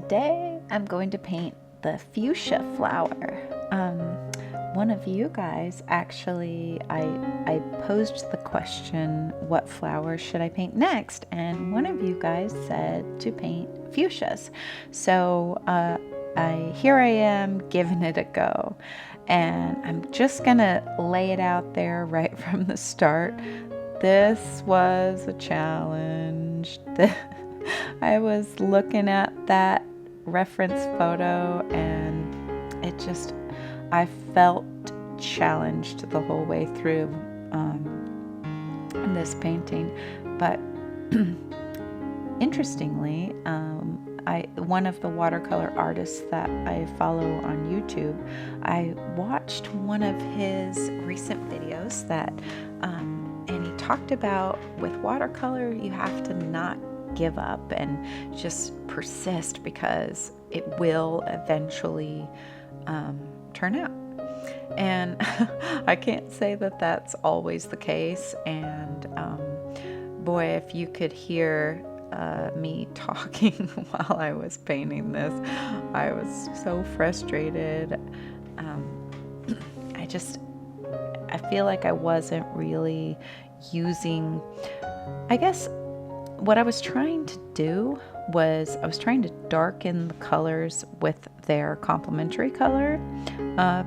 today I'm going to paint the fuchsia flower. One of you guys actually, I posed the question, what flower should I paint next? And one of you guys said to paint fuchsias. So here I am giving it a go. And I'm just gonna lay it out there right from the start. This was a challenge. I was looking at that reference photo and I felt challenged the whole way through this painting. But interestingly, one of the watercolor artists that I follow on YouTube, I watched one of his recent videos and he talked about with watercolor, you have to not give up and just persist because it will eventually turn out. And I can't say that that's always the case. And boy, if you could hear me talking while I was painting this, I was so frustrated. I feel like I wasn't really using, I guess what I was trying to do was I was trying to darken the colors with their complementary color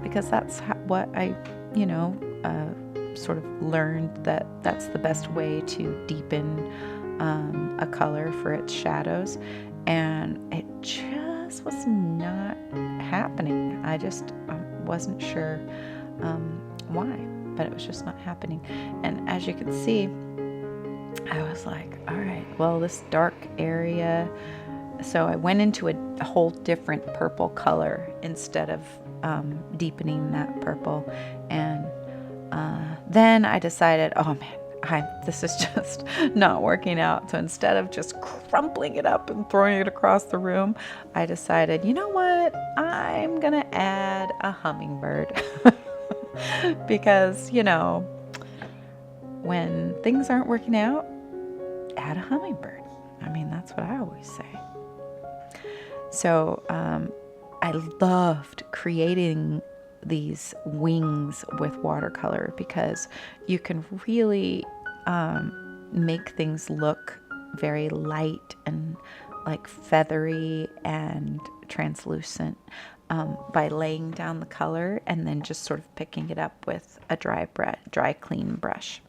because that's what I, sort of learned that that's the best way to deepen a color for its shadows, and it just was not happening. I just wasn't sure why, but it was just not happening. And as you can see, I was like, all right, well, this dark area. So I went into a whole different purple color instead of deepening that purple. And then I decided, oh man, this is just not working out. So instead of just crumpling it up and throwing it across the room, I decided, you know what? I'm going to add a hummingbird. Because, when things aren't working out, add a hummingbird. I mean, that's what I always say. So I loved creating these wings with watercolor because you can really make things look very light and like feathery and translucent by laying down the color and then just sort of picking it up with a dry clean brush.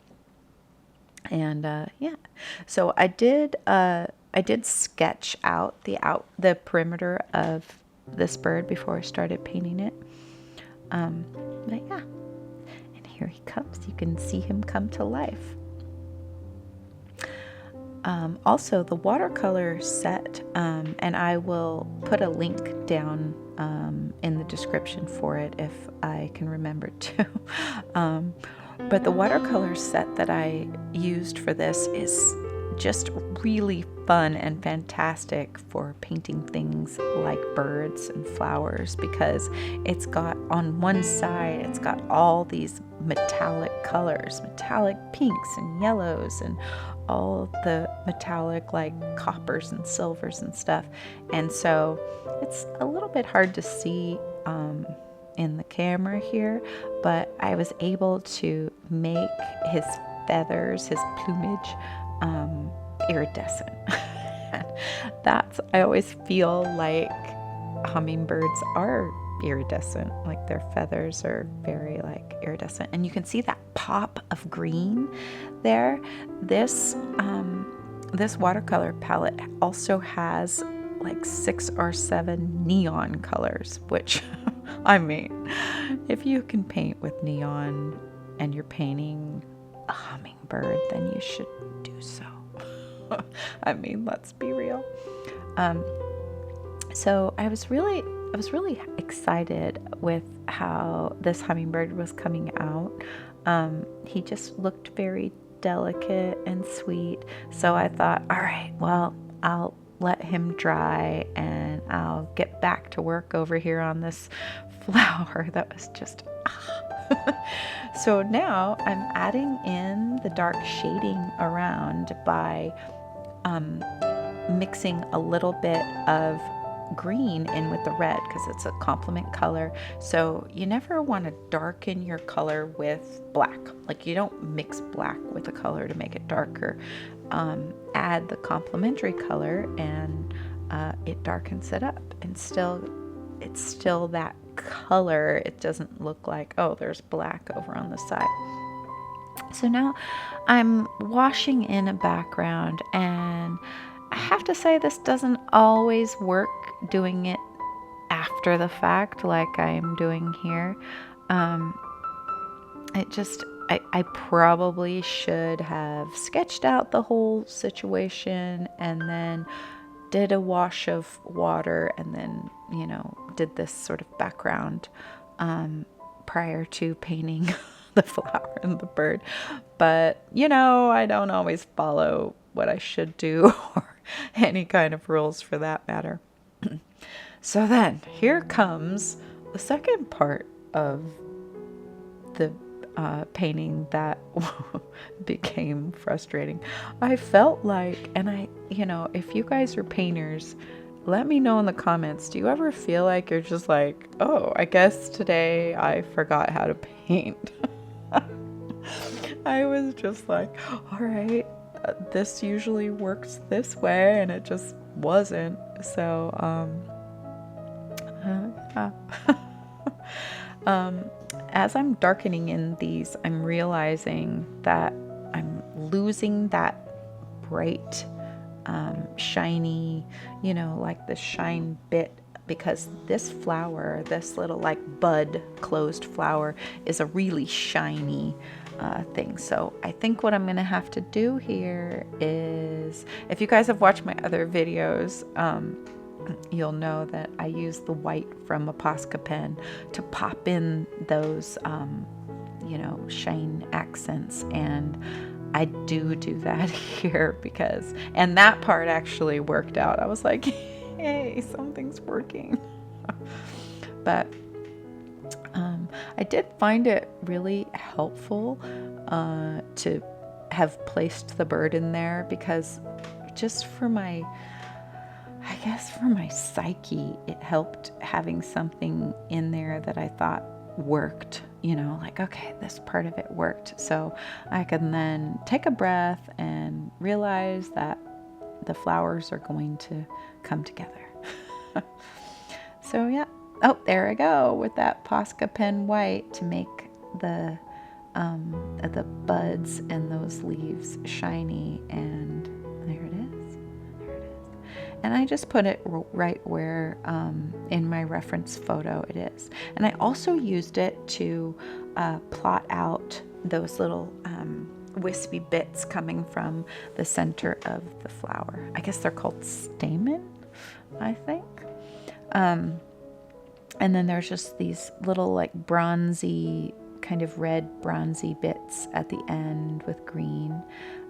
And yeah, so I did sketch out the perimeter of this bird before I started painting it. But yeah, and here he comes. You can see him come to life. Also, the watercolor set, and I will put a link down in the description for it if I can remember to. But the watercolor set that I used for this is just really fun and fantastic for painting things like birds and flowers, because it's got on one side, it's got all these metallic colors, metallic pinks and yellows and all the metallic like coppers and silvers and stuff. And so it's a little bit hard to see in the camera here, but I was able to make his feathers, his plumage, iridescent. I always feel like hummingbirds are iridescent, like their feathers are very like iridescent, and you can see that pop of green there. This watercolor palette also has like 6 or 7 neon colors, which I mean, if you can paint with neon and you're painting a hummingbird, then you should do so. I mean, let's be real. So I was really excited with how this hummingbird was coming out. He just looked very delicate and sweet. So I thought, all right, well, I'll let him dry and I'll get back to work over here on this flower that was just So now I'm adding in the dark shading around by mixing a little bit of green in with the red because it's a complement color. So you never want to darken your color with black. Like, you don't mix black with a color to make it darker. Add the complementary color and it darkens it up, and it's still that color. It doesn't look like, oh, there's black over on the side. So now I'm washing in a background, and I have to say this doesn't always work doing it after the fact like I'm doing here. I probably should have sketched out the whole situation and then did a wash of water and then, did this sort of background prior to painting the flower and the bird. But, I don't always follow what I should do or any kind of rules for that matter. So then here comes the second part of the painting that became frustrating. I felt like, and if you guys are painters, let me know in the comments, do you ever feel like you're just like, oh, I guess today I forgot how to paint? I was just like, all right, this usually works this way, and it just wasn't. So, as I'm darkening in these, I'm realizing that I'm losing that bright, shiny, like the shine bit, because this flower, this little like bud closed flower, is a really shiny thing. So I think what I'm gonna have to do here is, if you guys have watched my other videos, you'll know that I use the white from a Posca pen to pop in those, shine accents, and I do that here and that part actually worked out. I was like, hey, something's working. But I did find it really helpful to have placed the bird in there, because just for my psyche, it helped having something in there that I thought worked, like, okay, this part of it worked. So I can then take a breath and realize that the flowers are going to come together. So yeah. Oh, there I go with that Posca pen white to make the buds and those leaves shiny, and there it is. And I just put it right where in my reference photo it is. And I also used it to plot out those little wispy bits coming from the center of the flower. I guess they're called stamen, I think. And then there's just these little like bronzy, kind of red bronzy bits at the end with green.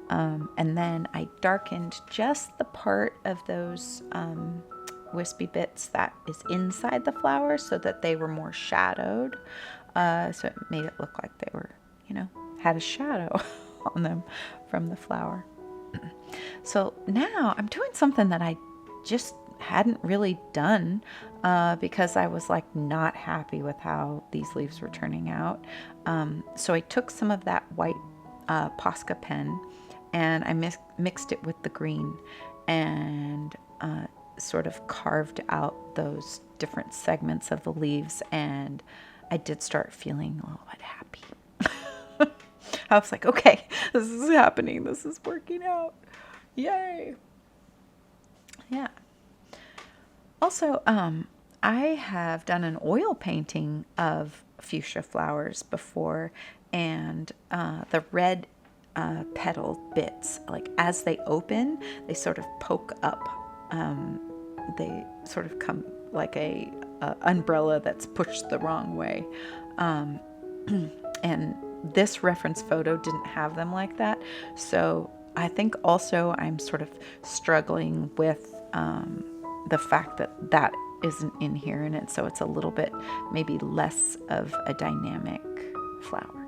And then I darkened just the part of those wispy bits that is inside the flower so that they were more shadowed. So it made it look like they were, had a shadow on them from the flower. So now I'm doing something that I just hadn't really done because I was like not happy with how these leaves were turning out. So I took some of that white Posca pen and I mixed it with the green and sort of carved out those different segments of the leaves, and I did start feeling a little bit happy. I was like, okay, this is happening. This is working out. Yay. Yeah. Also, I have done an oil painting of fuchsia flowers before, and the red petal bits, like as they open, they sort of poke up. They sort of come like a umbrella that's pushed the wrong way. And this reference photo didn't have them like that. So I think also I'm sort of struggling with the fact that that isn't in here, and so it's a little bit maybe less of a dynamic flower.